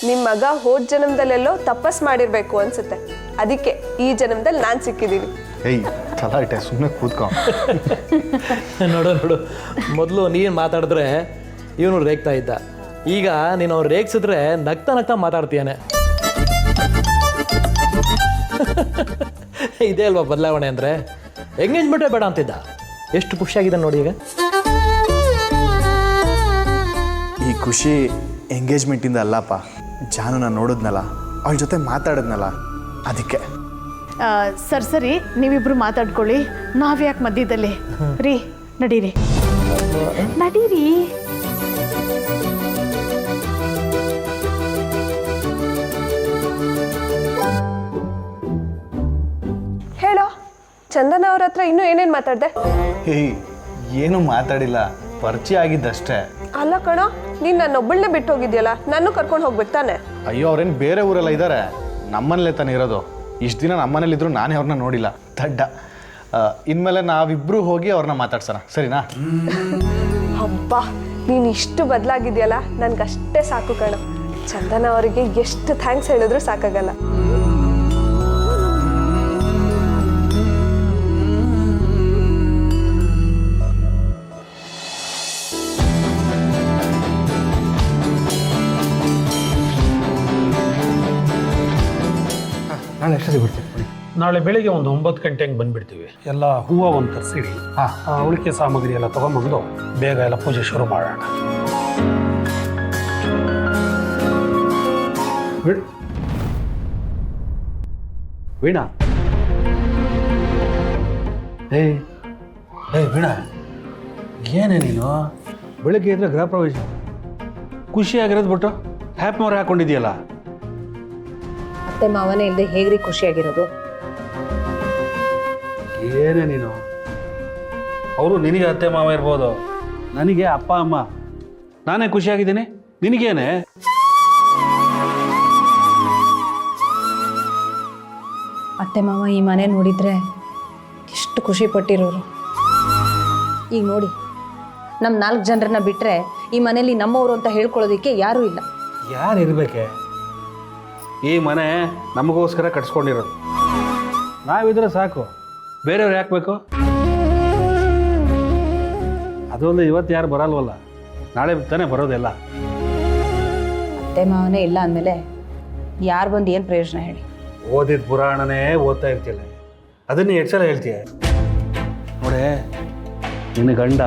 ನಿಮ್ಮ ಮಗ ಹೋದ ಜನ್ಮದಲ್ಲೆಲ್ಲೋ ತಪಸ್ ಮಾಡಿರ್ಬೇಕು ಅನ್ಸುತ್ತೆ, ಅದಕ್ಕೆ ಈ ಜನ್ಮದಲ್ಲಿ ನಾನು ಸಿಕ್ಕಿದ್ದೀನಿ. ಏಯ್ ಚಲಾಟೆ, ಸುಮ್ಮನೆ ಕೂತ್ಕೊ. ನೋಡು ನೋಡು, ಮೊದಲು ನೀನು ಮಾತಾಡಿದ್ರೆ ಇವನು ರೇಗ್ತಾ ಇದ್ದ, ಈಗ ನೀನು ಅವ್ರು ರೇಗ್ಸಿದ್ರೆ ನಗ್ತಾ ನಗ್ತಾ ಮಾತಾಡ್ತೀಯಾನೆ. ಇದೇ ಅಲ್ವಾ ಬದಲಾವಣೆ ಅಂದರೆ. ಎಂಗೇಜ್ಮೆಂಟೇ ಬೇಡ ಅಂತಿದ್ದ, ಎಷ್ಟು ಖುಷಿಯಾಗಿದೆ ನೋಡಿ ಈಗ. ಈ ಖುಷಿ ಎಂಗೇಜ್ಮೆಂಟಿಂದ ಅಲ್ಲಪ್ಪ, ಜಾನು ನಾನು ನೋಡಿದ್ನಲ್ಲ, ಅವಳ ಜೊತೆ ಮಾತಾಡಿದ್ನಲ್ಲ, ಅದಕ್ಕೆ. ಸರಿ ನೀವಿಬ್ರು ಮಾತಾಡ್ಕೊಳ್ಳಿ, ನಾವ್ಯಾಕೆ ಮಧ್ಯದಲ್ಲಿ ರೀ, ನಡೀರಿ ನಡೀರಿ. ಹೇಳೋ, ಚಂದನ ಅವ್ರ ಹತ್ರ ಇನ್ನೂ ಏನೇನು ಮಾತಾಡ್ದೆ? ಏಯ್ ಏನು ಮಾತಾಡಿಲ್ಲ, ಪರಿಚಯ ಆಗಿದ್ದಷ್ಟೇ. ಅಲ್ಲ ಕಣ, ನೀನು ನನ್ನೊಬ್ಬಳನ್ನೇ ಬಿಟ್ಟು ಹೋಗಿದ್ಯಲ್ಲ, ನಾನು ಕರ್ಕೊಂಡು ಹೋಗ್ಬೇಕು ತಾನೆ? ಅಯ್ಯೋ, ಅವ್ರೇನು ಬೇರೆ ಊರೆಲ್ಲ ಇದ್ದಾರೆ, ನಮ್ಮನೇಲೇ ತಾನೇ ಇರೋದು. ಇಷ್ಟು ದಿನ ನಮ್ಮನೇಲಿದ್ರು ನಾನೇ ಅವ್ರನ್ನ ನೋಡಿಲ್ಲ, ದಡ್ಡ. ಇನ್ಮೇಲೆ ನಾವಿಬ್ಬರು ಹೋಗಿ ಅವ್ರನ್ನ ಮಾತಾಡ್ಸೋಣ, ಸರಿನಾ? ಹಬ್ಬ, ನೀನು ಇಷ್ಟು ಬದಲಾಗಿದೆಯಲ್ಲ, ನನಗಷ್ಟೇ ಸಾಕು ಕಣ. ಚಂದನ ಅವರಿಗೆ ಎಷ್ಟು ಥ್ಯಾಂಕ್ಸ್ ಹೇಳಿದ್ರು ಸಾಕಾಗಲ್ಲ. ನಾಳೆ ಎಷ್ಟೊತ್ತಿಗೆ ಬರ್ತೀನಿ? ನಾಳೆ ಬೆಳಿಗ್ಗೆ ಒಂದು 9 ಗಂಟೆಗೆ ಬಂದುಬಿಡ್ತೀವಿ. ಎಲ್ಲ ಹೂವು ಒಂದು ತರಿಸಿಡಿ, ಉಳಿಕೆ ಸಾಮಗ್ರಿ ಎಲ್ಲ ತೊಗೊಂಬಂದು ಬೇಗ ಎಲ್ಲ ಪೂಜೆ ಶುರು ಮಾಡೋಣ. ವೀಣಾ, ಏಯ್ ವೀಣಾ, ಏನೇ ನೀನು ಬೆಳಗ್ಗೆ ಇದ್ರೆ ಗೃಹ ಪ್ರವೇಶ ಖುಷಿಯಾಗಿರೋದು ಬಿಟ್ಟು ಹ್ಯಾಪಿ ಮೋರ್ ಹಾಕೊಂಡಿದ್ಯಲ್ಲ. ಅತ್ತೆ ಮಾವನೇ ಇಲ್ಲದೆ ಹೇಗ್ರಿ ಖುಷಿಯಾಗಿರೋದು? ಏನೇ ನೀನು, ಅವರು ನಿನಗೆ ಅತ್ತೆ ಮಾವ ಇರ್ಬೋದು, ನನಗೆ ಅಪ್ಪ ಅಮ್ಮ. ನಾನೇ ಖುಷಿಯಾಗಿದ್ದೀನಿ, ನಿನಗೇನೆ? ಅತ್ತೆ ಮಾವ ಈ ಮನೆ ನೋಡಿದ್ರೆ ಎಷ್ಟು ಖುಷಿ ಪಟ್ಟಿರೋರು. ಈಗ ನೋಡಿ, ನಮ್ಮ 4 ಜನರನ್ನ ಬಿಟ್ಟರೆ ಈ ಮನೇಲಿ ನಮ್ಮವರು ಅಂತ ಹೇಳ್ಕೊಳ್ಳೋದಕ್ಕೆ ಯಾರೂ ಇಲ್ಲ. ಯಾರು ಇರಬೇಕೆ? ಈ ಮನೆ ನಮಗೋಸ್ಕರ ಕಟ್ಸ್ಕೊಂಡಿರೋದು, ನಾವಿದ್ರೆ ಸಾಕು, ಬೇರೆಯವ್ರು ಯಾಕೆ ಬೇಕು? ಅದೊಂದು ಇವತ್ತು ಯಾರು ಬರಲ್ವಲ್ಲ, ನಾಳೆ ತಾನೇ ಬರೋದೆಲ್ಲ. ಅತ್ತೆ ಮಾವನೇ ಇಲ್ಲ ಅಂದಮೇಲೆ ಯಾರು ಬಂದು ಏನು ಪ್ರಯೋಜನ ಹೇಳಿ? ಓದಿದ ಪುರಾಣನೇ ಓದ್ತಾ ಇರ್ತಿಲ್ಲ, ಅದನ್ನೇ ಎಷ್ಟು ಸಲ ಹೇಳ್ತೀಯ? ನೋಡೆ, ನಿನ್ನ ಗಂಡ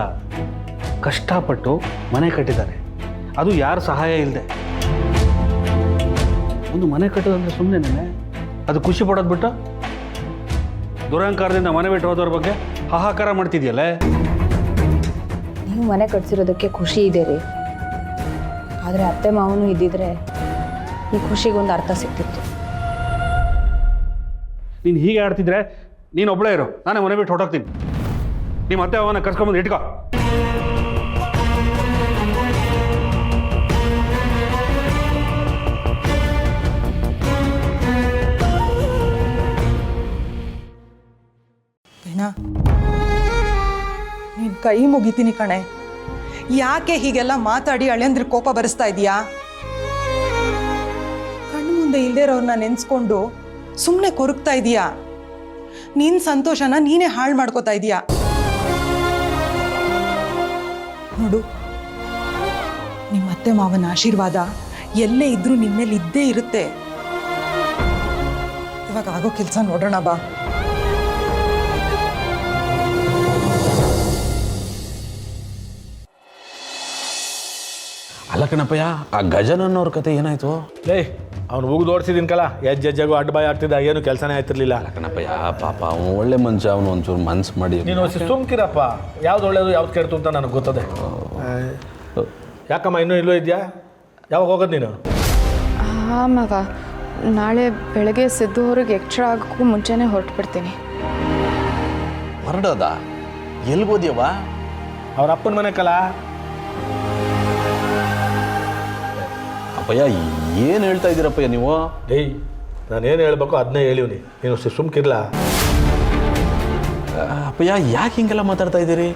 ಕಷ್ಟಪಟ್ಟು ಮನೆ ಕಟ್ಟಿದ್ದಾರೆ, ಅದು ಯಾರ ಸಹಾಯ ಇಲ್ಲದೆ. ಒಂದು ಮನೆ ಕಟ್ಟೋದಂದ್ರೆ ಸುಮ್ಮನೆ ಅದು ಖುಷಿ ಪಡೋದು ಬಿಟ್ಟು ದುರಹಂಕಾರದಿಂದ ಮನೆ ಬಿಟ್ಟು ಹೋದವ್ರ ಬಗ್ಗೆ ಹಾಹಾಕಾರ ಮಾಡ್ತಿದ್ಯಲ್ಲೇ. ನೀವು ಮನೆ ಕಟ್ಸಿರೋದಕ್ಕೆ ಖುಷಿ ಇದೆ ರೀ, ಆದರೆ ಅತ್ತೆ ಮಾವನು ಇದ್ದಿದ್ರೆ ಈ ಖುಷಿಗೊಂದು ಅರ್ಥ ಸಿಗ್ತಿತ್ತು. ನೀನು ಹೀಗೆ ಆಡ್ತಿದ್ರೆ ನೀನು ಒಬ್ಬಳೇ ಇರು, ನಾನೇ ಮನೆ ಬಿಟ್ಟು ಹೊರಟೋಗ್ತೀನಿ. ನಿಮ್ಮ ಅತ್ತೆ ಅವನ್ನ ಕರ್ಸ್ಕೊಂಬಂದು ಇಟ್ಕೋ. ನೀನು ಕೈ ಮುಗಿತೀನಿ ಕಣೆ. ಯಾಕೆ ಹೀಗೆಲ್ಲ ಮಾತಾಡಿ ಅಳೆಂದ್ರೆ ಕೋಪ ಬರಿಸ್ತಾ ಇದೀಯಾ? ಕಣ್ಣು ಮುಂದೆ ಇಲ್ದೇ ಇರೋರನ್ನ ನೆನ್ಸ್ಕೊಂಡು ಸುಮ್ಮನೆ ಕೊರಗ್ತಾ ಇದೀಯಾ? ನಿನ್ನ ಸಂತೋಷನ ನೀನೇ ಹಾಳು ಮಾಡ್ಕೋತಾ ಇದೀಯಾ. ನೋಡು, ನಿಮ್ಮ ಅತ್ತೆ ಮಾವನ ಆಶೀರ್ವಾದ ಎಲ್ಲೇ ಇದ್ರೂ ನಿಮ್ಮ ಮೇಲೆ ಇದ್ದೇ ಇರುತ್ತೆ. ಇವಾಗ ಆಗೋ ಕೆಲಸ ನೋಡೋಣ ಬಾ. ಅಲ್ಲ ಕಣಪ್ಪಯ್ಯ, ಆ ಗಜನನ್ ಅವ್ರ ಕತೆ ಏನಾಯ್ತು? ಅವ್ನು ಹೋಗಿ ಓಡಿಸಿದೀನಿ ಕಲ, ಹೆಜ್ಜೆಜ್ಜೆಗೂ ಅಡ್ಡ ಬಾಯಿ ಆಗ್ತಿದ್ದ, ಏನು ಕೆಲಸನೇ ಆಯ್ತಿರ್ಲಿಲ್ಲ. ಅಲ್ಲ ಕಣಪ್ಪಯ್ಯ, ಪಾಪ ಅವನು ಒಳ್ಳೆ ಮನುಷ್ಯ, ಅವನು ಒಂಚೂರು ಮನ್ಸು ಮಾಡಿ. ನೀನು ಸುಮ್ಕಿರಪ್ಪ, ಯಾವ್ದು ಒಳ್ಳೇದು ಯಾವ್ದು ಕೆಡ್ತು ಅಂತ ನನಗೆ ಗೊತ್ತದೆ. ಯಾಕಮ್ಮ ಇನ್ನೂ ಇಲ್ಲೋ ಇದೆಯಾ? ಯಾವಾಗ ಹೋಗೋದು ನೀನು? ಹಾಂ ಮಗ, ನಾಳೆ ಬೆಳಗ್ಗೆ ಸಿದ್ದು ಅವ್ರಿಗೆ ಎಕ್ಸ್ಟ್ರಾ ಆಗೋಕ್ಕೂ ಮುಂಚೆನೇ ಹೊರಟು ಬಿಡ್ತೀನಿ. ಹೊರಡೋದ? ಎಲ್ಗೋದ್ಯವ? ಅವ್ರ ಅಪ್ಪನ ಮನೆ ಕಲ. ಅಪ್ಪಯ್ಯ, ಏನು ಹೇಳ್ತಾ ಇದ್ದೀರಪ್ಪಯ್ಯ ನೀವು? ನಾನೇನು ಹೇಳ್ಬೇಕು ಅದನ್ನೇ ಹೇಳಿವ್ನಿ, ನೀನು ಸುಮ್ಕಿರ್ಲ. ಅಪ್ಪಯ್ಯ, ಯಾಕೆ ಹಿಂಗೆಲ್ಲ ಮಾತಾಡ್ತಾ ಇದ್ದೀರಿ?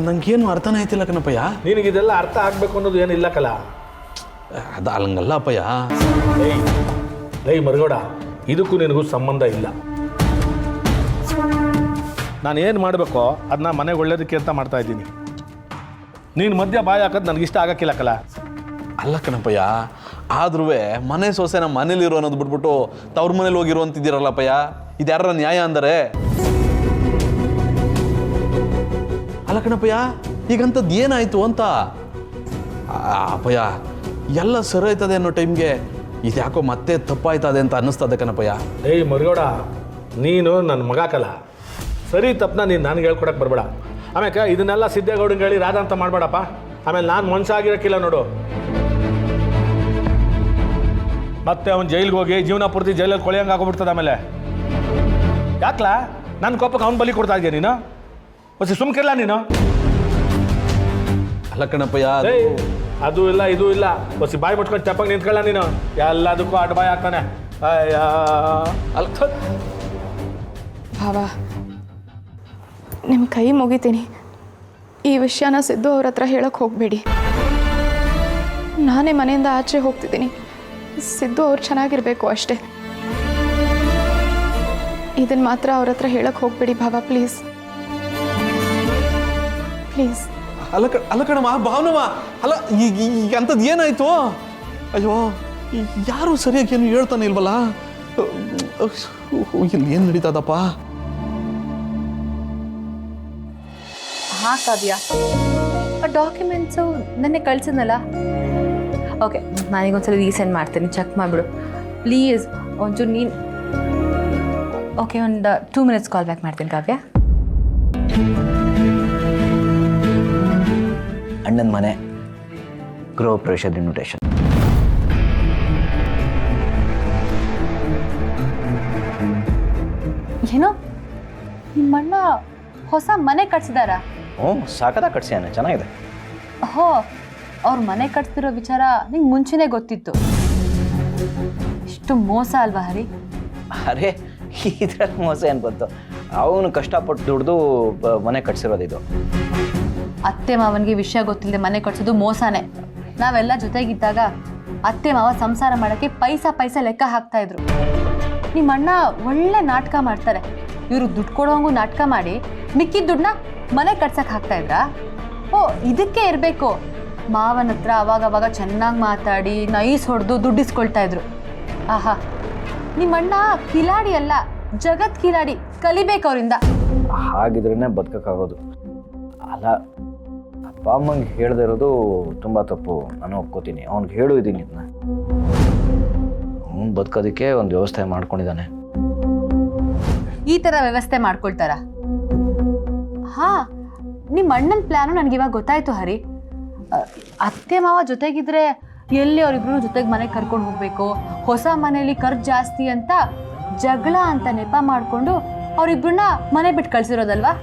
ನಂಗೇನು ಅರ್ಥನೇ ಆಯ್ತಿಲ್ಲ ಕಣಪ್ಪಯ್ಯ. ನಿನಗಿದೆಲ್ಲ ಅರ್ಥ ಆಗಬೇಕು ಅನ್ನೋದು ಏನಿಲ್ಲ ಕಲ. ಅದು ಹಂಗಲ್ಲ ಅಪ್ಪಯ್ಯ. ಲೈ ಮರಗೌಡ, ಇದಕ್ಕೂ ನಿನಗೂ ಸಂಬಂಧ ಇಲ್ಲ. ನಾನು ಏನು ಮಾಡಬೇಕೋ ಅದನ್ನ ಮನೆಗೆ ಒಳ್ಳೇದಕ್ಕೆ ಅಂತ ಮಾಡ್ತಾ ಇದ್ದೀನಿ. ನೀನು ಮಧ್ಯ ಬಾಯಿ ಹಾಕೋದು ನನಗಿಷ್ಟ ಆಗಕ್ಕಿಲ್ಲಕ್ಕಲ್ಲ. ಅಲ್ಲ ಕಣಪ್ಪಯ್ಯ, ಆದ್ರೂ ಮನೆ ಸೊಸೆ ನಮ್ಮ ಮನೇಲಿರೋ ಅನ್ನೋದು ಬಿಟ್ಬಿಟ್ಟು ತವ್ರ ಮನೇಲಿ ಹೋಗಿರೋ ಅಂತಿದ್ದೀರಲ್ಲಪ್ಪಯ್ಯ, ಇದು ಯಾರ ನ್ಯಾಯ ಅಂದರೆ? ಅಲ್ಲ ಕಣಪ್ಪಯ್ಯ, ಈಗಂಥದ್ದು ಏನಾಯಿತು ಅಂತ. ಅಪ್ಪಯ್ಯ, ಎಲ್ಲ ಸರಿ ಆಯ್ತದೆ ಅನ್ನೋ ಟೈಮ್ಗೆ ಇದು ಯಾಕೋ ಮತ್ತೆ ತಪ್ಪಾಯ್ತದೆ ಅಂತ ಅನ್ನಿಸ್ತದೆ ಕಣಪ್ಪಯ್ಯ. ಏಯ್ ಮರಗೌಡ, ನೀನು ನನ್ನ ಮಗಾಕಲ್ಲ. ಸರಿ ತಪ್ಪನ್ನ ನೀನು ನನಗೆ ಹೇಳ್ಕೊಡಕ್ಕೆ ಬರಬೇಡ. ಆಮೇಲೆ ಇದನ್ನೆಲ್ಲ ಸಿದ್ದೇಗೌಡಂಗೆ ಹೇಳಿ ರಾಧ ಅಂತ ಮಾಡಬೇಡಪ್ಪ. ಆಮೇಲೆ ನಾನು ಮನುಷ್ಯ ಆಗಿರೋಕ್ಕಿಲ್ಲ ನೋಡು. ಮತ್ತೆ ಅವ್ನು ಜೈಲಿಗೆ ಹೋಗಿ ಜೀವನ ಪೂರ್ತಿ ಜೈಲಲ್ಲಿ ಕೊಳೆಯಂಗೆ ಆಗೋಗ್ಬಿಡ್ತದೆ. ಆಮೇಲೆ ಯಾಕಲ ನನ್ನ ಕೋಪಕ್ಕೆ ಅವ್ನು ಬಲಿ ಕೊಡ್ತಾ ಇದೆಯಾ ನೀನು? ಹೊಸಿ ಸುಮ್ಕಿಲ್ಲ ನೀನು. ಅಲ್ಲ ಕಣಪ್ಪಯ್ಯ, ಏಯ್ ಅದು ಇಲ್ಲ ಇದು ಇಲ್ಲ, ಹೊಸಿ ಬಾಯಿ ಮುಟ್ಕೊಂಡು ಚಪ್ಪಾಗಿ ನಿಂತ್ಕೊಳ್ಳ ನೀನು. ಎಲ್ಲದಕ್ಕೂ ಅಡ್ಡ ಬಾಯಿ ಹಾಕ್ತಾನೆ. ಅಲ್ಲ ಭಾವ, ನಿಮ್ಮ ಕೈ ಮುಗಿತೀನಿ. ಈ ವಿಷಯನ ಸಿದ್ದು ಅವ್ರ ಹತ್ರ ಹೇಳಕ್ಕೆ ಹೋಗಬೇಡಿ. ನಾನೇ ಮನೆಯಿಂದ ಆಚೆ ಹೋಗ್ತಿದ್ದೀನಿ. ಸಿದ್ದು ಅವ್ರು ಚೆನ್ನಾಗಿರಬೇಕು ಅಷ್ಟೇ. ಇದನ್ನು ಮಾತ್ರ ಅವ್ರ ಹತ್ರ ಹೇಳಕ್ಕೆ ಹೋಗಬೇಡಿ ಭಾವ, ಪ್ಲೀಸ್ ಪ್ಲೀಸ್. ಅಲ್ಲ ಕಣಮ್ಮ, ಭಾವನಮ್ಮ, ಅಲ್ಲ ಈಗ ಅಂಥದ್ದು ಏನಾಯ್ತು? ಅಯ್ಯೋ, ಯಾರು ಸರಿಯಾಗಿ ಏನು ಹೇಳ್ತಾನೆ ಇಲ್ವಲ್ಲ. ಇಲ್ಲಿ ಏನು ನಡೀತದಪ್ಪ? ಹಾಂ ಕಾವ್ಯ, ಡಾಕ್ಯುಮೆಂಟ್ಸು ನೆನ್ನೆ ಕಳ್ಸಿದ್ನಲ್ಲ. ಓಕೆ, ನಾನೀಗೊಂದ್ಸಲ ರೀಸೆಂಡ್ ಮಾಡ್ತೀನಿ, ಚೆಕ್ ಮಾಡಿಬಿಡು ಪ್ಲೀಸ್. ಒಂಚೂರು ನೀನು ಓಕೆ, ಒಂದು 2 minutes ಕಾಲ್ ಬ್ಯಾಕ್ ಮಾಡ್ತೀನಿ ಕಾವ್ಯ. ಅಣ್ಣನ ಮನೆ ಗೃಹ ಪ್ರವೇಶದ ಇನ್ವಿಟೇಷನ್. ಏನೋ ನಿಮ್ಮಣ್ಣ ಹೊಸ ಮನೆ ಕಟ್ಸಿದಾರಾ? ಹ್ಞೂ, ಸಾಕದಾಗ ಕಟ್ಸ್ಯಾನೆ, ಚೆನ್ನಾಗಿದೆ. ಹೋ, ಅವ್ರ ಮನೆ ಕಟ್ತಿರೋ ವಿಚಾರ ನಿಂಗೆ ಮುಂಚೆನೇ ಗೊತ್ತಿತ್ತು. ಇಷ್ಟು ಮೋಸ ಅಲ್ವಾ ಹರಿ? ಅರೆ, ಇದ್ರಲ್ಲಿ ಮೋಸ ಏನು ಬಂತು? ಅವನು ಕಷ್ಟಪಟ್ಟು ದುಡ್ದು ಮನೆ ಕಟ್ಸಿರೋದು. ಅತ್ತೆ ಮಾವನಿಗೆ ವಿಷಯ ಗೊತ್ತಿಲ್ಲದೆ ಮನೆ ಕಟ್ಸೋದು ಮೋಸನೇ. ನಾವೆಲ್ಲ ಜೊತೆಗಿದ್ದಾಗ ಅತ್ತೆ ಮಾವ ಸಂಸಾರ ಮಾಡೋಕ್ಕೆ ಪೈಸಾ ಲೆಕ್ಕ ಹಾಕ್ತಾ ಇದ್ರು. ನಿಮ್ಮಣ್ಣ ಒಳ್ಳೆ ನಾಟಕ ಮಾಡ್ತಾರೆ. ಇವರು ದುಡ್ಡು ಕೊಡೋಂಗೂ ನಾಟಕ ಮಾಡಿ ಮಿಕ್ಕಿದ ದುಡ್ಡನ್ನ ಮನೆ ಕಟ್ಸಕ್ಕೆ ಹಾಕ್ತಾ ಇದ್ರಾ? ಓ, ಇದಕ್ಕೆ ಇರಬೇಕು ಮಾವನ ಹತ್ರ ಅವಾಗವಾಗ ಚೆನ್ನಾಗಿ ಮಾತಾಡಿ ನೈಸ್ ಹೊಡೆದು ದುಡ್ಡಿಸ್ಕೊಳ್ತಾ ಇದ್ರು. ಆಹಾ, ನಿಮ್ಮಣ್ಣ ಕಿಲಾಡಿ ಅಲ್ಲ, ಜಗತ್ ಕಿಲಾಡಿ. ಕಲಿಬೇಕು ಅವರಿಂದ. ಹಾಗಿದ್ರೇ ಬದುಕೋಕ್ಕಾಗೋದು. ಅಲ್ಲ, ಅಪ್ಪ ಅಮ್ಮಂಗೆ ಹೇಳದೇ ಇರೋದು ತುಂಬ ತಪ್ಪು, ನಾನು ಒಪ್ಕೋತೀನಿ. ಅವ್ನಿಗೆ ಹೇಳು ಇದ್ದೀನಿ ಇದನ್ನ. ಅವ್ನು ಬದುಕೋದಕ್ಕೆ ಒಂದು ವ್ಯವಸ್ಥೆ ಮಾಡ್ಕೊಂಡಿದ್ದಾನೆ. ಈ ಥರ ವ್ಯವಸ್ಥೆ ಮಾಡ್ಕೊಳ್ತಾರ? ಹಾ, ನಿಮ್ಮ ಅಣ್ಣನ ಪ್ಲ್ಯಾನು ನನಗಿವಾಗ ಗೊತ್ತಾಯ್ತು ಹರಿ. ಅತ್ತೆ ಮಾವ ಜೊತೆಗಿದ್ರೆ ಎಲ್ಲಿ ಅವರಿಬ್ರು ಜೊತೆಗೆ ಮನೆಗೆ ಕರ್ಕೊಂಡು ಹೋಗ್ಬೇಕು, ಹೊಸ ಮನೆಯಲ್ಲಿ ಖರ್ಚು ಜಾಸ್ತಿ ಅಂತ ಜಗಳ ಅಂತ ನೆಪ ಮಾಡಿಕೊಂಡು ಅವರಿಬ್ರನ್ನ ಮನೆ ಬಿಟ್ಟು ಕಳ್ಸಿರೋದಲ್ವಾ?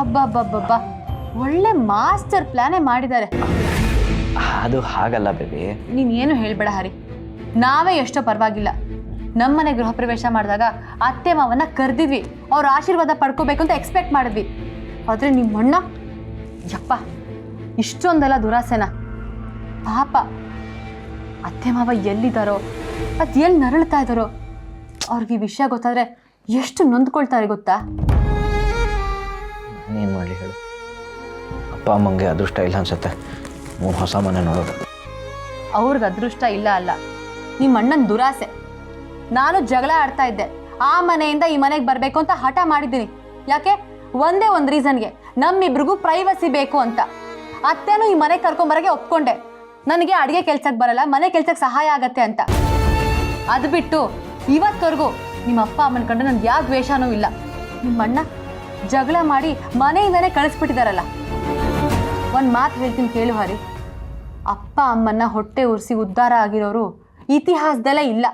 ಅಬ್ಬಬ್ಬಬ್ಬಬ್ಬ, ಒಳ್ಳೆ ಮಾಸ್ಟರ್ ಪ್ಲಾನೇ ಮಾಡಿದ್ದಾರೆ. ಅದು ಹಾಗಲ್ಲ ಬೇಬಿ. ನೀನೇನು ಹೇಳ್ಬೇಡ ಹರಿ, ನಾವೇ ಎಷ್ಟೋ ಪರವಾಗಿಲ್ಲ. ನಮ್ಮನೆ ಗೃಹ ಪ್ರವೇಶ ಮಾಡಿದಾಗ ಅತ್ತೆ ಮಾವನ್ನ ಕರೆದಿದ್ವಿ, ಅವ್ರ ಆಶೀರ್ವಾದ ಪಡ್ಕೋಬೇಕು ಅಂತ ಎಕ್ಸ್ಪೆಕ್ಟ್ ಮಾಡಿದ್ವಿ. ಆದರೆ ನಿಮ್ಮಣ್ಣ ಯಪ್ಪ, ಇಷ್ಟೊಂದೆಲ್ಲ ದುರಾಸೆನ. ಪಾಪ ಅತ್ತೆ ಮಾವ ಎಲ್ಲಿದ್ದಾರೋ, ಅದು ಎಲ್ಲಿ ನರಳ್ತಾ ಇದ್ದಾರೋ, ಅವ್ರಿಗೆ ಈ ವಿಷಯ ಗೊತ್ತಾದರೆ ಎಷ್ಟು ನೊಂದ್ಕೊಳ್ತಾರೆ ಗೊತ್ತಾ? ನಾನೇನು ಮಾಡಲಿ ಹೇಳು? ಅಪ್ಪ ಅಮ್ಮಂಗೆ ಅದೃಷ್ಟ ಇಲ್ಲ ಅನ್ಸುತ್ತೆ ಹೊಸ ಮನೆ ನೋಡೋದು. ಅವ್ರಿಗೆ ಅದೃಷ್ಟ ಇಲ್ಲ ಅಲ್ಲ, ನಿಮ್ಮ ಅಣ್ಣನ ದುರಾಸೆ. ನಾನು ಜಗಳ ಆಡ್ತಾ ಇದ್ದೆ, ಆ ಮನೆಯಿಂದ ಈ ಮನೆಗೆ ಬರಬೇಕು ಅಂತ ಹಠ ಮಾಡಿದ್ದೀನಿ. ಯಾಕೆ? ಒಂದೇ ಒಂದು ರೀಸನ್ಗೆ, ನಮ್ಮಿಬ್ರಿಗೂ ಪ್ರೈವಸಿ ಬೇಕು ಅಂತ. ಅತ್ತೆನೂ ಈ ಮನೆಗೆ ಕರ್ಕೊಂಬರಗೆ ಒಪ್ಕೊಂಡೆ. ನನಗೆ ಅಡುಗೆ ಕೆಲ್ಸಕ್ಕೆ ಬರಲ್ಲ, ಮನೆ ಕೆಲ್ಸಕ್ಕೆ ಸಹಾಯ ಆಗತ್ತೆ ಅಂತ. ಅದು ಬಿಟ್ಟು ಇವತ್ತವರೆಗೂ ನಿಮ್ಮ ಅಪ್ಪ ಅಮ್ಮನ ಕಂಡು ನನ್ಗೆ ಯಾವ ದ್ವೇಷನೂ ಇಲ್ಲ. ನಿಮ್ಮಣ್ಣ ಜಗಳ ಮಾಡಿ ಮನೆಯಿಂದನೇ ಕಳಿಸ್ಬಿಟ್ಟಿದಾರಲ್ಲ. ಒಂದು ಮಾತು ಹೇಳ್ತೀನಿ ಕೇಳು ಹರಿ, ಅಪ್ಪ ಅಮ್ಮನ್ನ ಹೊಟ್ಟೆ ಉರಿಸಿ ಉದ್ಧಾರ ಆಗಿರೋರು ಇತಿಹಾಸದಲ್ಲೇ ಇಲ್ಲ.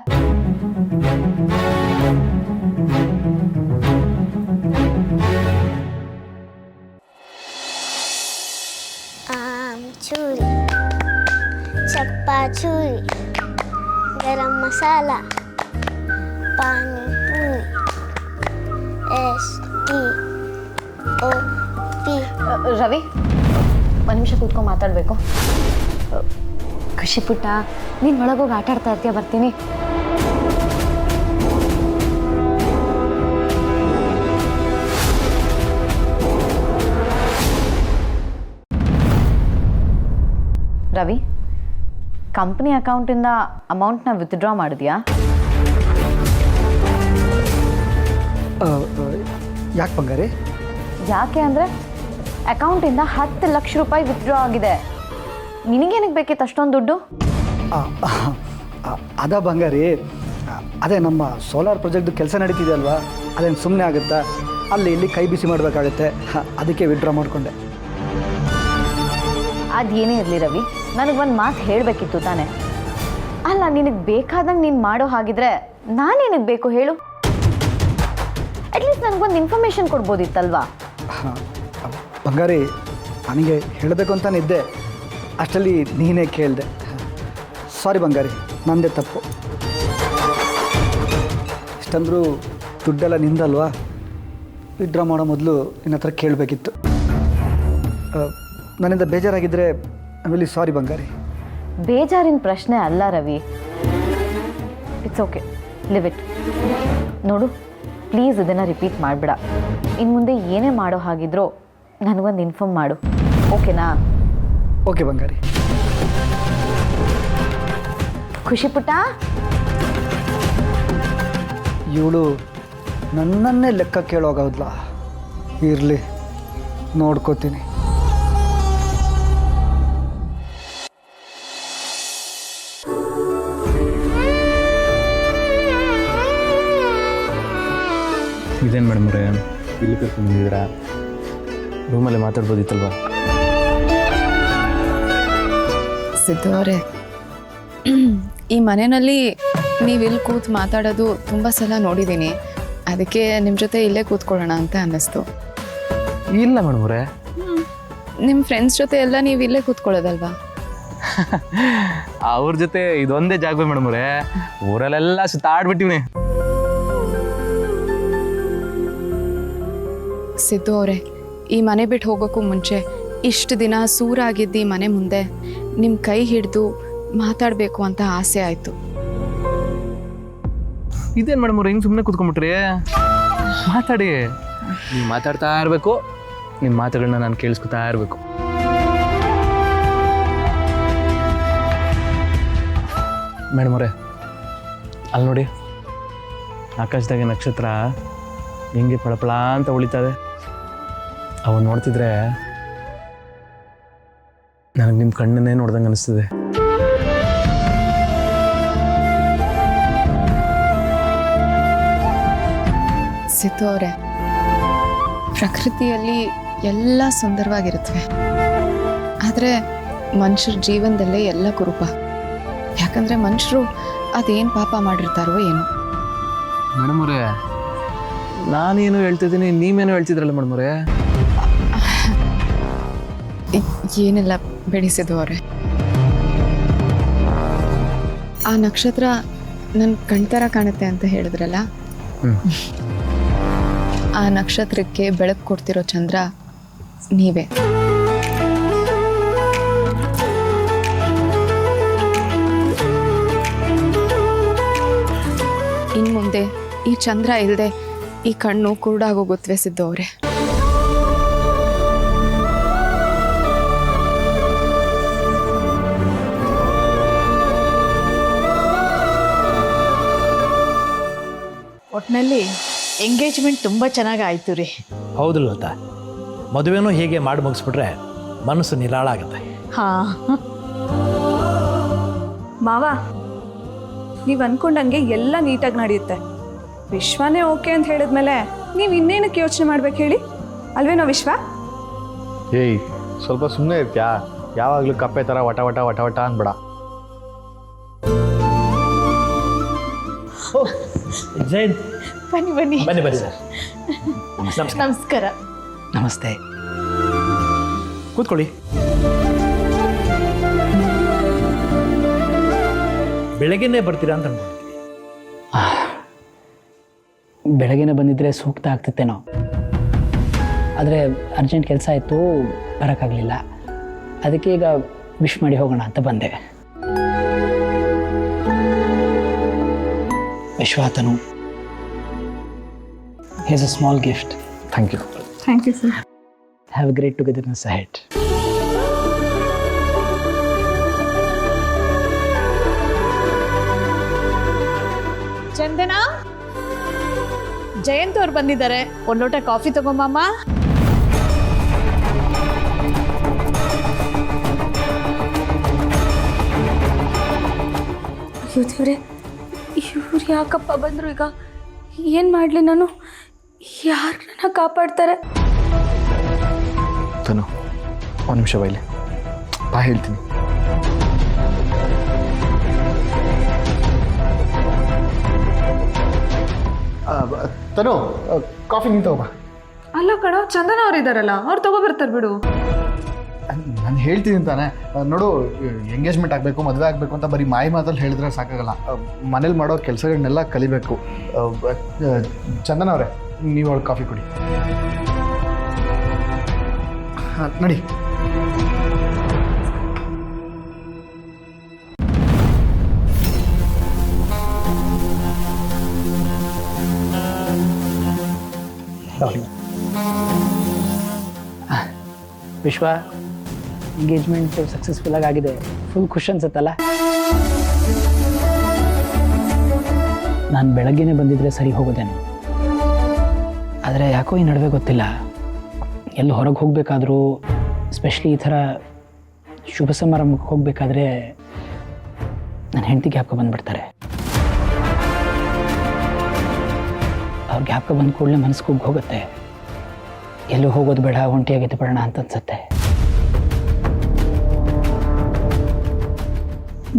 ಚೂರಿ, ಚಪ್ಪ ಚೂರಿ, ಗರಂ ಮಸಾಲ, ಪಾನಿಪೂರಿ, STOP. ರವಿ, ಒಂದು ನಿಮಿಷ ಕೂತ್ಕೊಂಡು ಮಾತಾಡಬೇಕು. ಖುಷಿ ಪುಟ್ಟ, ನೀನು ಒಳಗೋಗಿ ಆಟ ಆಡ್ತಾ ಇರ್ತೀಯ, ಬರ್ತೀನಿ. ರವಿ, ಕಂಪ್ನಿ ಅಕೌಂಟಿಂದ ಅಮೌಂಟ್ನ ವಿತ್ಡ್ರಾ ಮಾಡಿದ್ಯಾ? ಯಾಕೆ ಬಂಗಾರಿ? ಯಾಕೆ ಅಂದರೆ ಅಕೌಂಟಿಂದ 10 ಲಕ್ಷ ರೂಪಾಯಿ ವಿತ್ಡ್ರಾ ಆಗಿದೆ. ನಿನಗೇನಕ್ಕೆ ಬೇಕಿತ್ತು ಅಷ್ಟೊಂದು ದುಡ್ಡು? ಅದ ಬಂಗಾರಿ, ಅದೇ ನಮ್ಮ ಸೋಲಾರ್ ಪ್ರಾಜೆಕ್ಟ್ದು ಕೆಲಸ ನಡೀತಿದೆಯಲ್ವಾ, ಅದೇನು ಸುಮ್ಮನೆ ಆಗುತ್ತಾ? ಅಲ್ಲಿ ಇಲ್ಲಿ ಕೈ ಬಿಸಿ ಮಾಡಬೇಕಾಗುತ್ತೆ, ಅದಕ್ಕೆ ವಿತ್ಡ್ರಾ ಮಾಡಿಕೊಂಡೆ. ಅದೇನೇ ಇರಲಿ ರವಿ, ನನಗೊಂದು ಮಾತು ಹೇಳಬೇಕಿತ್ತು ತಾನೆ. ಅಲ್ಲ, ನಿನಗೆ ಬೇಕಾದಂಗೆ ನೀನು ಮಾಡೋ ಹಾಗಿದ್ರೆ ನಾನೇನಕ್ಕೆ ಬೇಕು ಹೇಳು? ಅಟ್ಲೀಸ್ಟ್ ನನಗೊಂದು ಇನ್ಫಾರ್ಮೇಷನ್ ಕೊಡ್ಬೋದಿತ್ತಲ್ವಾ? ಬಂಗಾರಿ, ನನಗೆ ಹೇಳಬೇಕು ಅಂತಾನೆ ಇದ್ದೆ, ಅಷ್ಟರಲ್ಲಿ ನೀನೇ ಕೇಳಿದೆ. ಸಾರಿ ಬಂಗಾರಿ, ನಂದೇ ತಪ್ಪು. ಇಷ್ಟಂದ್ರೂ ದುಡ್ಡೆಲ್ಲ ನಿಂದಲ್ವಾ, ವಿತ್ಡ್ರಾ ಮಾಡೋ ಮೊದಲು ನಿನ್ನ ಹತ್ರ ಕೇಳಬೇಕಿತ್ತು. ನನ್ನಿಂದ ಬೇಜಾರಾಗಿದ್ದರೆ ಆಮೇಲೆ ಸಾರಿ ಬಂಗಾರಿ. ಬೇಜಾರಿನ ಪ್ರಶ್ನೆ ಅಲ್ಲ Ravi, it's okay, leave it. ನೋಡು, ಪ್ಲೀಸ್ ಇದನ್ನು ರಿಪೀಟ್ ಮಾಡಬೇಡ. ಇನ್ನು ಮುಂದೆ ಏನೇ ಮಾಡೋ ಹಾಗಿದ್ರೂ ನನಗೊಂದು ಇನ್ಫಾರ್ಮ್ ಮಾಡು, ಓಕೆನಾ? ಓಕೆ ಬಂಗಾರಿ. ಖುಷಿ ಪುಟ್ಟ, ಇವಳು ನನ್ನನ್ನೇ ಲೆಕ್ಕ ಕೇಳೋಗೋದ್ಲ. ಇರಲಿ, ನೋಡ್ಕೋತೀನಿ. ಇದೇನು ಮೇಡಮ್ ಅವರೇ, ಇಲ್ಲಿ ಕರ್ಕೊಂಡು ಬಂದಿದ್ದೀರಾ? ರೂಮಲ್ಲಿ ಮಾತಾಡ್ಬೋದಿತ್ತಲ್ವಾ? ಸಿದ್ದು ಅವರೇ, ಈ ಮನೆಯಲ್ಲಿ ನೀವು ಇಲ್ಲಿ ಕೂತು ಮಾತಾಡೋದು ತುಂಬ ಸಲ ನೋಡಿದ್ದೀನಿ. ಅದಕ್ಕೆ ನಿಮ್ಮ ಜೊತೆ ಇಲ್ಲೇ ಕೂತ್ಕೊಳ್ಳೋಣ ಅಂತ ಅನ್ನಿಸ್ತು. ಇಲ್ಲ ಮೇಡಮ್ ಅವರೇ, ನಿಮ್ಮ ಫ್ರೆಂಡ್ಸ್ ಜೊತೆ ಎಲ್ಲ ನೀವು ಇಲ್ಲೇ ಕೂತ್ಕೊಳ್ಳೋದಲ್ವಾ? ಅವ್ರ ಜೊತೆ ಇದೊಂದೇ ಜಾಗ ಮೇಡಮ್ ಅವರೇ, ಊರಲ್ಲೆಲ್ಲ ಸುತ್ತಾಡ್ಬಿಟ್ಟಿವ್ನಿ. ಸಿದ್ದು ಅವರೇ, ಈ ಮನೆ ಬಿಟ್ಟು ಹೋಗೋಕ್ಕೂ ಮುಂಚೆ ಇಷ್ಟು ದಿನ ಸೂರಾಗಿದ್ದು ಈ ಮನೆ ಮುಂದೆ ನಿಮ್ಮ ಕೈ ಹಿಡಿದು ಮಾತಾಡಬೇಕು ಅಂತ ಆಸೆ ಆಯಿತು. ಇದೇನು ಮೇಡಮ್ ಅವ್ರೆ, ಹಿಂಗೆ ಸುಮ್ಮನೆ ಕೂತ್ಕೊಂಡ್ಬಿಟ್ರಿ? ಮಾತಾಡಿ. ನೀವು ಮಾತಾಡ್ತಾ ಇರಬೇಕು, ನಿಮ್ಮ ಮಾತುಗಳನ್ನ ನಾನು ಕೇಳಿಸ್ಕೊತಾ ಇರಬೇಕು. ಮೇಡಮ್ ಅವರೇ, ಅಲ್ಲಿ ನೋಡಿ, ಆಕಾಶದಾಗೆ ನಕ್ಷತ್ರ ಹೆಂಗೆ ಪಳಪಳ ಅಂತ ಉಳಿತದೆ. ಅವು ನೋಡ್ತಿದ್ರೆ ನನಗೆ ನಿಮ್ಮ ಕಣ್ಣನ್ನೇ ನೋಡ್ದಂಗೆ ಅನಿಸ್ತದೆ. ಸಿದ್ದು ಅವರೇ, ಪ್ರಕೃತಿಯಲ್ಲಿ ಎಲ್ಲ ಸುಂದರವಾಗಿರುತ್ತವೆ, ಆದರೆ ಮನುಷ್ಯರ ಜೀವನದಲ್ಲೇ ಎಲ್ಲ ಕುರುಪ. ಯಾಕಂದರೆ ಮನುಷ್ಯರು ಅದೇನು ಪಾಪ ಮಾಡಿರ್ತಾರೋ ಏನೋ. ಮೇಡಮ್ ಅವರೇ, ನಾನೇನು ಹೇಳ್ತಿದ್ದೀನಿ, ನೀವೇನು ಹೇಳ್ತಿದ್ರಲ್ಲ ಮೇಡಮ್ ಅವರೇ? ಏನೆಲ್ಲ ಬೆಳೆಸಿದ್ದು ಅವರೇ, ಆ ನಕ್ಷತ್ರ ನನ್ನ ಕಣ್ತರ ಕಾಣುತ್ತೆ ಅಂತ ಹೇಳಿದ್ರಲ್ಲ, ಆ ನಕ್ಷತ್ರಕ್ಕೆ ಬೆಳಕು ಕೊಡ್ತಿರೋ ಚಂದ್ರ ನೀವೇ. ಇನ್ನು ಮುಂದೆ ಈ ಚಂದ್ರ ಇಲ್ಲದೆ ಈ ಕಣ್ಣು ಕುರುಡಾಗೋಗುತ್ತವೆ ಸಿದ್ದು ಅವರೇ. ಒಟ್ಟಿನಲ್ಲಿ ಎಂಗೇಜ್ಮೆಂಟ್ ತುಂಬ ಚೆನ್ನಾಗಿ ಆಯಿತು ರೀ. ಹೌದಿಲ್ಲ ಅಂತ ಮದುವೆನೂ ಹೀಗೆ ಮಾಡಿ ಮುಗಿಸ್ಬಿಟ್ರೆ ಮನಸ್ಸು ನಿರಾಳ ಆಗುತ್ತೆ. ಹಾಂ ಮಾವ, ನೀವು ಅಂದ್ಕೊಂಡಂಗೆ ಎಲ್ಲ ನೀಟಾಗಿ ನಡೆಯುತ್ತೆ. ವಿಶ್ವನೇ ಓಕೆ ಅಂತ ಹೇಳಿದ್ಮೇಲೆ ನೀವು ಇನ್ನೇನಕ್ಕೆ ಯೋಚನೆ ಮಾಡ್ಬೇಕು ಹೇಳಿ, ಅಲ್ವೇನೋ ವಿಶ್ವ? ಏಯ್, ಸ್ವಲ್ಪ ಸುಮ್ಮನೆ ಇರ್ತ್ಯಾ? ಯಾವಾಗಲೂ ಕಪ್ಪೆ ಥರ ವಟ ವಟ ವಟ ವಟ ಅನ್ಬೇಡ. ಜೈನ್, ಬನ್ನಿ ಬನ್ನಿ ಬನ್ನಿ ಬನ್ನಿ ಸರ್. ನಮಸ್ಕಾರ. ನಮಸ್ತೆ. ಕೂತ್ಕೊಳ್ಳಿ. ಬೆಳಗ್ಗೆನೇ ಬರ್ತೀರಾ ಅಂತ ಅನ್ಕೊಂಡಿದ್ದೀನಿ. ಬೆಳಗ್ಗೆನೇ ಬಂದಿದ್ರೆ ಸೂಕ್ತ ಆಗ್ತಿತ್ತೇನೋ, ಆದರೆ ಅರ್ಜೆಂಟ್ ಕೆಲಸ ಆಯಿತು, ಬರೋಕ್ಕಾಗಲಿಲ್ಲ. ಅದಕ್ಕೆ ಈಗ ವಿಶ್ ಮಾಡಿ ಹೋಗೋಣ ಅಂತ ಬಂದೆ. ವಿಶ್ವಾತನು, here's a small gift. Thank you. Thank you sir. Have a great togetherness ahead. Chandana, Jayant ಅವ್ರು ಬಂದಿದ್ದಾರೆ, ಒಂದು ಲೋಟ ಕಾಫಿ ತಗೊಂಬಮ್ಮ. ಅಯ್ಯೋ ದೇವ್ರೆ, ಇವ್ರು ಯಾಕಪ್ಪ ಬಂದರು ಈಗ? ಏನು ಮಾಡಲಿ ನಾನು? ಯಾರು ನನ್ನ ಕಾಪಾಡ್ತಾರೆ? ತನು, ಒಂದು ನಿಮಿಷ ಬೈಲಿ, ಬಾ ಹೇಳ್ತೀನಿ. ತನು, ಕಾಫಿ ನೀನು ತಗೋಬಾ. ಅಲ್ಲ ಕಣ, ಚಂದನ ಅವ್ರು ಇದ್ದಾರಲ್ಲ, ಅವ್ರು ತಗೋಬರ್ತಾರೆ ಬಿಡು. ನಾನು ಹೇಳ್ತೀನಿ ತಾನೆ. ನೋಡು, ಎಂಗೇಜ್ಮೆಂಟ್ ಆಗಬೇಕು, ಮದುವೆ ಆಗಬೇಕು ಅಂತ ಬರೀ ಮಾಯಿ ಮಾತಲ್ಲಿ ಹೇಳಿದ್ರೆ ಸಾಕಾಗಲ್ಲ. ಮನೇಲಿ ಮಾಡೋ ಕೆಲಸಗಳನ್ನೆಲ್ಲ ಕಲಿಬೇಕು. ಚಂದನ ಅವರೇ, ನೀವು ಅವಳು ಕಾಫಿ ಕುಡಿ. ನಡಿ. ವಿಶ್ವ, ಎಂಗೇಜ್ಮೆಂಟ್ ಸಕ್ಸಸ್ಫುಲ್ಲಾಗಿ ಆಗಿದೆ. ಫುಲ್ ಖುಷಿ ಅನ್ಸುತ್ತಲ್ಲ? ನಾನು ಬೆಳಗ್ಗೆನೇ ಬಂದಿದ್ರೆ ಸರಿ ಹೋಗೋದೇನು, ಆದರೆ ಯಾಕೋ ಈ ನಡುವೆ ಗೊತ್ತಿಲ್ಲ, ಎಲ್ಲೂ ಹೊರಗೆ ಹೋಗಬೇಕಾದ್ರೂ, ಸ್ಪೆಷಲಿ ಈ ಥರ ಶುಭ ಸಮಾರಂಭಕ್ಕೆ ಹೋಗಬೇಕಾದ್ರೆ ನನ್ನ ಹೆಂಡತಿ ಜ್ಞಾಪಕ ಬಂದುಬಿಡ್ತಾರೆ. ಅವ್ರ ಜ್ಞಾಪಕ ಬಂದ ಕೂಡಲೇ ಮನಸ್ಸು ಕುಗ್ಗಿ ಹೋಗುತ್ತೆ. ಎಲ್ಲೂ ಹೋಗೋದು ಬೇಡ, ಒಂಟಿಯಾಗಿದ್ದು ಬಿಡೋಣ ಅಂತ ಅನ್ಸುತ್ತೆ.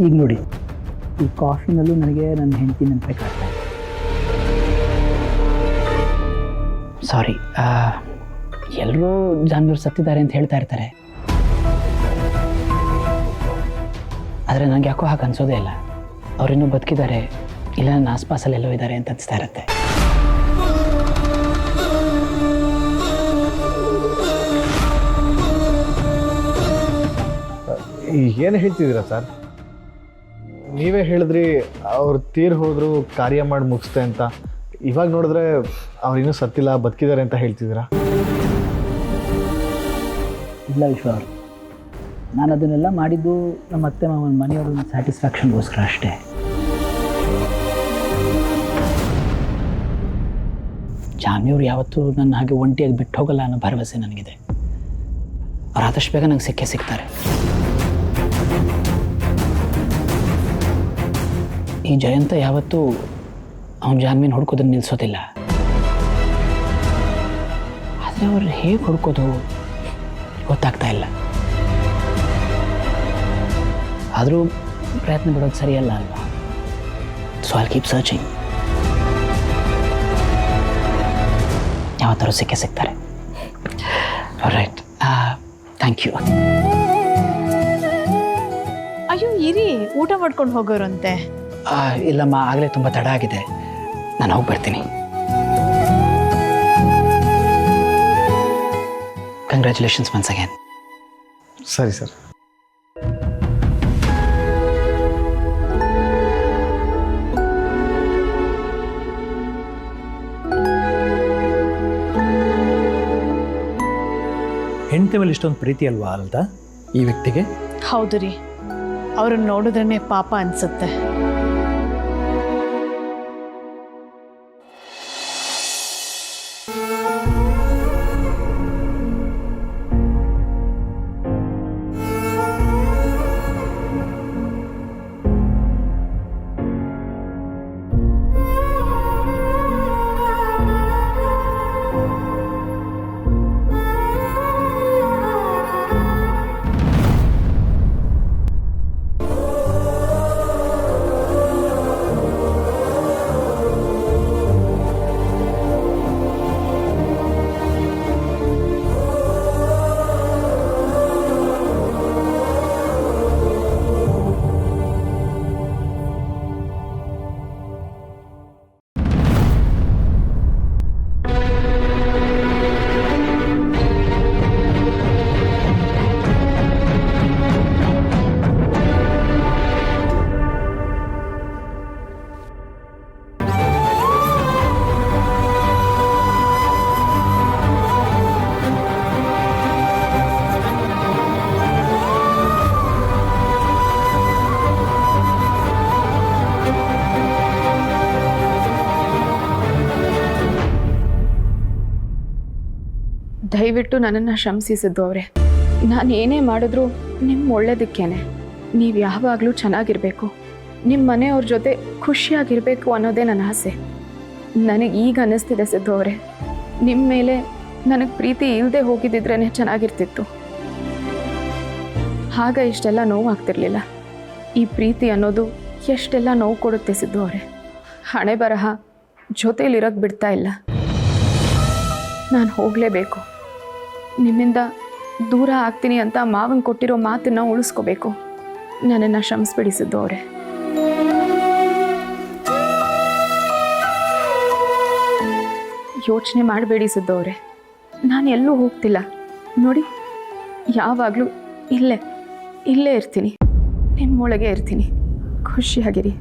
ಈಗ ನೋಡಿ, ಈ ಕಾಫಿನಲ್ಲೂ ನನಗೆ ನನ್ನ ಹೆಂಡತಿ ನೆನಪೇ ಕಾಡ್ತಾ ಇದೆ. ಸಾರಿ, ಎಲ್ಲರೂ ಜಾನ್ವರು ಸತ್ತಿದ್ದಾರೆ ಅಂತ ಹೇಳ್ತಾ ಇರ್ತಾರೆ, ಆದರೆ ನನಗೆ ಯಾಕೋ ಹಾಗೆ ಅನ್ಸೋದೇ ಇಲ್ಲ. ಅವರಿನ್ನೂ ಬದುಕಿದ್ದಾರೆ, ಇಲ್ಲ ನನ್ನ ಆಸ್ಪಾಸಲ್ಲಿ ಎಲ್ಲೋ ಇದ್ದಾರೆ ಅಂತ ಅನಿಸ್ತಾ ಇರುತ್ತೆ. ಏನು ಹೇಳ್ತಿದ್ದೀರಾ ಸರ್? ನೀವೇ ಹೇಳಿದ್ರಿ ಅವ್ರು ತೀರ್ ಹೋದ್ರು, ಕಾರ್ಯ ಮಾಡಿ ಮುಗಿಸ್ತೆ ಅಂತ. ಇವಾಗ ನೋಡಿದ್ರೆ ಅವ್ರಿನ್ನೂ ಸತ್ತಿಲ್ಲ, ಬದುಕಿದ್ದಾರೆ ಅಂತ ಹೇಳ್ತಿದ್ದೀರಾ? ಇಲ್ಲ ವಿಶ್ವ ಅವರು, ನಾನು ಅದನ್ನೆಲ್ಲ ಮಾಡಿದ್ದು ನಮ್ಮ ಅತ್ತೆ ಮಾವನ ಮನೆಯವ್ರ ಸ್ಯಾಟಿಸ್ಫ್ಯಾಕ್ಷನ್ಗೋಸ್ಕರ ಅಷ್ಟೇ. ಜಾನ್ವಿಯವ್ರು ಯಾವತ್ತೂ ನನ್ನ ಹಾಗೆ ಒಂಟಿಯಾಗಿ ಬಿಟ್ಟು ಹೋಗಲ್ಲ ಅನ್ನೋ ಭರವಸೆ ನನಗಿದೆ. ಅವ್ರು ಆದಷ್ಟು ಬೇಗ ನಂಗೆ ಸಿಕ್ಕೇ ಸಿಗ್ತಾರೆ. ಈ ಜಯಂತ ಯಾವತ್ತೂ ಅವನ ಜಾನ್ವಿನ ಹುಡ್ಕೋದನ್ನು ನಿಲ್ಲಿಸೋದಿಲ್ಲ. ಆದರೆ ಅವ್ರು ಹೇಗೆ ಹುಡ್ಕೋದು ಗೊತ್ತಾಗ್ತಾ ಇಲ್ಲ. ಆದರೂ ಪ್ರಯತ್ನ ಬಿಡೋದು ಸರಿಯಲ್ಲ ಅಲ್ವಾ? So I'll keep searching. ಯಾವತ್ತಾರು ಸಿಕ್ಕೇ ಸಿಗ್ತಾರೆ. Right, thank you. ಅಯ್ಯೋ ಇರಿ, ಊಟ ಮಾಡ್ಕೊಂಡು ಹೋಗೋರಂತೆ. ಇಲ್ಲಮ್ಮ, ಆಗಲೇ ತುಂಬ ತಡ ಆಗಿದೆ, ನಾನು ಹೋಗಿ ಬರ್ತೀನಿ. Congratulations once again. ಸರಿ ಸರ್. ಹೆಂಡತಿ ಮೇಲೆ ಇಷ್ಟೊಂದು ಪ್ರೀತಿ ಅಲ್ವಾ ಅಲ್ದ ಈ ವ್ಯಕ್ತಿಗೆ? ಹೌದು ರೀ, ಅವ್ರನ್ನ ನೋಡಿದ್ರೇ ಪಾಪ ಅನ್ಸುತ್ತೆ. ದಯವಿಟ್ಟು ನನ್ನನ್ನು ಕ್ಷಮಿಸಿದ್ದು ಅವರೇ. ನಾನು ಏನೇ ಮಾಡಿದ್ರೂ ನಿಮ್ಮ ಒಳ್ಳೇದಕ್ಕೇನೆ. ನೀವು ಯಾವಾಗಲೂ ಚೆನ್ನಾಗಿರಬೇಕು, ನಿಮ್ಮ ಮನೆಯವ್ರ ಜೊತೆ ಖುಷಿಯಾಗಿರಬೇಕು ಅನ್ನೋದೇ ನನ್ನ ಆಸೆ. ನನಗೆ ಈಗ ಅನ್ನಿಸ್ತಿದೆ ಸಿದ್ದು ಅವರೇ, ನಿಮ್ಮ ಮೇಲೆ ನನಗೆ ಪ್ರೀತಿ ಇಲ್ಲದೆ ಹೋಗಿದ್ದಿದ್ರೇ ಚೆನ್ನಾಗಿರ್ತಿತ್ತು. ಆಗ ಇಷ್ಟೆಲ್ಲ ನೋವಾಗ್ತಿರ್ಲಿಲ್ಲ. ಈ ಪ್ರೀತಿ ಅನ್ನೋದು ಎಷ್ಟೆಲ್ಲ ನೋವು ಕೊಡುತ್ತೆ ಸಿದ್ದು ಅವರೇ. ಹಣೆ ಬರಹ ಜೊತೇಲಿರೋಕ್ಕೆ ಬಿಡ್ತಾ ಇಲ್ಲ. ನಾನು ಹೋಗಲೇಬೇಕು. ನಿಮ್ಮಿಂದ ದೂರ ಆಗ್ತೀನಿ ಅಂತ ಮಾವನ್ ಕೊಟ್ಟಿರೋ ಮಾತನ್ನು ಉಳಿಸ್ಕೋಬೇಕು. ನನ್ನನ್ನು ಕ್ಷಮಿಸ್ಬಿಡಿ ಸಿದ್ದು ಅವರೇ. ಯೋಚನೆ ಮಾಡಬೇಡಿ ಸಿದ್ದು ಅವರೇ, ನಾನು ಎಲ್ಲೂ ಹೋಗ್ತಿಲ್ಲ. ನೋಡಿ, ಯಾವಾಗಲೂ ಇಲ್ಲೇ ಇರ್ತೀನಿ, ನಿಮ್ಮೊಳಗೆ ಇರ್ತೀನಿ. ಖುಷಿಯಾಗಿರಿ.